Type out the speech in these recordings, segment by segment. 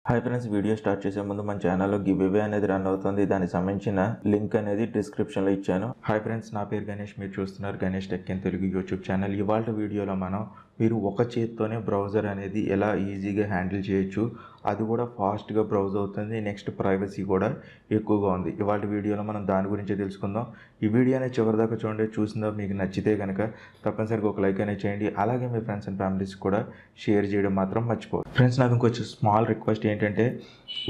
Hi friends, video start చేసే ముందు మన ఛానల్లో గివ్వే అనేది రన్ అవుతుంది. దానికి సంబంధించిన లింక్ అనేది డిస్క్రిప్షన్లో ఇచ్చాను. హాయ్ ఫ్రెండ్స్, నా పేరు గణేష్. మీరు చూస్తున్నారు Ganesh tech in Telugu YouTube channel. ఇవాళ వీడియోలో మీరు ఒక చేత్తోనే బ్రౌజర్ అనేది ఎలా ఈజీగా హ్యాండిల్ చేయొచ్చు, అది కూడా ఫాస్ట్గా బ్రౌజ్ అవుతుంది. నెక్స్ట్ ప్రైవసీ కూడా ఎక్కువగా ఉంది. ఇవాళ వీడియోలో మనం దాని గురించి తెలుసుకుందాం. ఈ వీడియో అనేది చివరిదాకా చూడండి. చూసిందా మీకు నచ్చితే కనుక తప్పనిసరిగా ఒక లైక్ అనేది చేయండి. అలాగే మీ ఫ్రెండ్స్ అండ్ ఫ్యామిలీస్ కూడా షేర్ చేయడం మాత్రం మర్చిపోదు. ఫ్రెండ్స్, నాకు ఇంకొంచెం స్మాల్ రిక్వెస్ట్ ఏంటంటే,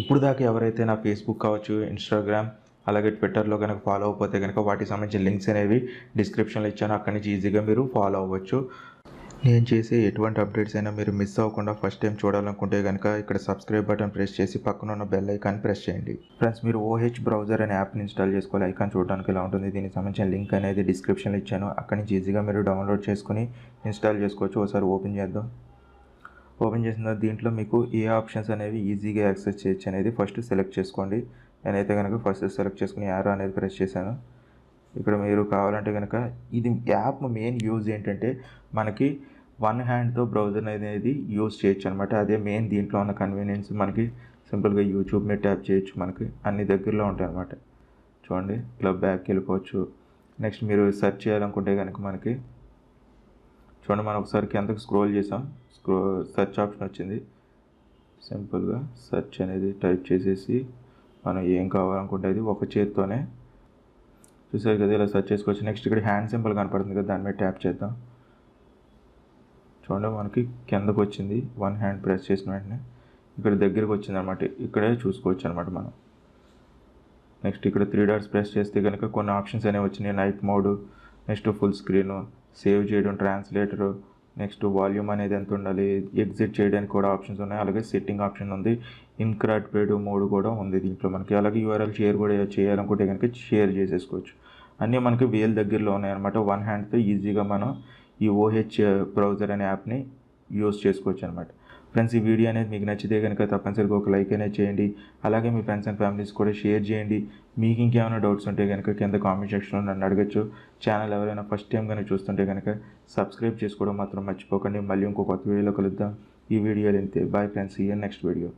ఇప్పుడు దాకా ఎవరైతే నా ఫేస్బుక్ కావచ్చు, ఇన్స్టాగ్రామ్ అలాగే ట్విట్టర్లో కనుక ఫాలో అయిపోతే కనుక వాటికి సంబంధించిన లింక్స్ అనేవి డిస్క్రిప్షన్లో ఇచ్చాను. అక్కడి నుంచి ఈజీగా మీరు ఫాలో అవ్వచ్చు. నేను చేసే ఎటువంటి అప్డేట్స్ అయినా మీరు మిస్ అవ్వకుండా ఫస్ట్ టైం చూడాలనుకుంటే కనుక ఇక్కడ సబ్స్క్రైబ్ బటన్ ప్రెస్ చేసి పక్కన ఉన్న బెల్ ఐకాన్ ప్రెస్ చేయండి. ఫ్రెండ్స్, మీరు OH బ్రౌజర్ అనే యాప్ని ఇన్స్టాల్ చేసుకోవాలి. ఐకాన్ చూడడానికి ఇలా ఉంటుంది. దీనికి సంబంధించిన లింక్ అనేది డిస్క్రిప్షన్లో ఇచ్చాను. అక్కడి నుంచి ఈజీగా మీరు డౌన్లోడ్ చేసుకుని ఇన్స్టాల్ చేసుకోవచ్చు. ఒకసారి ఓపెన్ చేద్దాం. ఓపెన్ చేసిన తర్వాత దీంట్లో మీకు ఏ ఆప్షన్స్ అనేవి ఈజీగా యాక్సెస్ చేయొచ్చు అనేది ఫస్ట్ సెలెక్ట్ చేసుకోండి. నేనైతే కనుక ఫస్ట్ సెలెక్ట్ చేసుకుని యారో అనేది ప్రెస్ చేశాను. ఇక్కడ మీరు కావాలంటే కనుక ఇది యాప్ మెయిన్ యూజ్ ఏంటంటే మనకి వన్ హ్యాండ్తో బ్రౌజర్ అనేది యూజ్ చేయొచ్చు అనమాట. అదే మెయిన్ దీంట్లో ఉన్న కన్వీనియన్స్. మనకి సింపుల్గా యూట్యూబ్ మీద ట్యాప్ చేయొచ్చు. మనకి అన్ని దగ్గరలో ఉంటాయి అనమాట. చూడండి, ఇలా బ్యాక్కి వెళ్ళిపోవచ్చు. నెక్స్ట్ మీరు సెర్చ్ చేయాలనుకుంటే కనుక మనకి చూడండి, మనం ఒకసారి కిందకి స్క్రోల్ చేసాం. సెర్చ్ ఆప్షన్ వచ్చింది. సింపుల్గా సెర్చ్ అనేది టైప్ చేసేసి మనం ఏం కావాలనుకుంటే అది ఒక చేత్తోనే చూసారు కదా, ఇలా సెర్చ్ చేసుకోవచ్చు. నెక్స్ట్ ఇక్కడ హ్యాండ్ సింబల్ కనపడుతుంది కదా, దాని మీద ట్యాప్ చేద్దాం. చూడండి, మనకి కిందకు వచ్చింది. వన్ హ్యాండ్ ప్రెస్ చేసిన వెంటనే ఇక్కడ దగ్గరికి వచ్చింది అనమాట. ఇక్కడే చూసుకోవచ్చు అనమాట మనం. నెక్స్ట్ ఇక్కడ 3 డాట్స్ ప్రెస్ చేస్తే కనుక కొన్ని ఆప్షన్స్ అనేవి వచ్చినాయి. Night mode, next full screen, save చేయడం, ట్రాన్స్లేటరు, నెక్స్ట్ వాల్యూమ్ అనేది ఎంత ఉండాలి, ఎగ్జిట్ చేయడానికి కూడా ఆప్షన్స్ ఉన్నాయి. అలాగే సెట్టింగ్ ఆప్షన్ ఉంది. ఇన్క్రాడ్పేడ్ మోడ్ కూడా ఉంది దీంట్లో మనకి. అలాగే URL షేర్ కూడా చేయాలనుకుంటే కనుక షేర్ చేసేసుకోవచ్చు. అన్నీ మనకి వేలు దగ్గరలో ఉన్నాయన్నమాట. వన్ హ్యాండ్తో ఈజీగా మనం ఈ OH బ్రౌజర్ అనే యాప్ని యూజ్ చేసుకోవచ్చు అనమాట. ఫ్రెండ్స్, ఈ వీడియో అనేది మీకు నచ్చితే కనుక తప్పనిసరిగా ఒక లైక్ అనేది చేయండి. అలాగే మీ ఫ్రెండ్స్ అండ్ ఫ్యామిలీస్ కూడా షేర్ చేయండి. మీకు ఇంకేమైనా డౌట్స్ ఉంటే కనుక కింద కామెంట్ సెక్షన్లో నన్ను అడగచ్చు. ఛానల్ ఎవరైనా ఫస్ట్ టైం కనుక చూస్తుంటే కనుక సబ్స్క్రైబ్ చేసుకోవడం మాత్రం మర్చిపోకండి. మళ్ళీ ఇంకో కొత్త వీడియోలో కలుద్దాం. ఈ వీడియోలు ఇంతే. Bye friends, see you next video.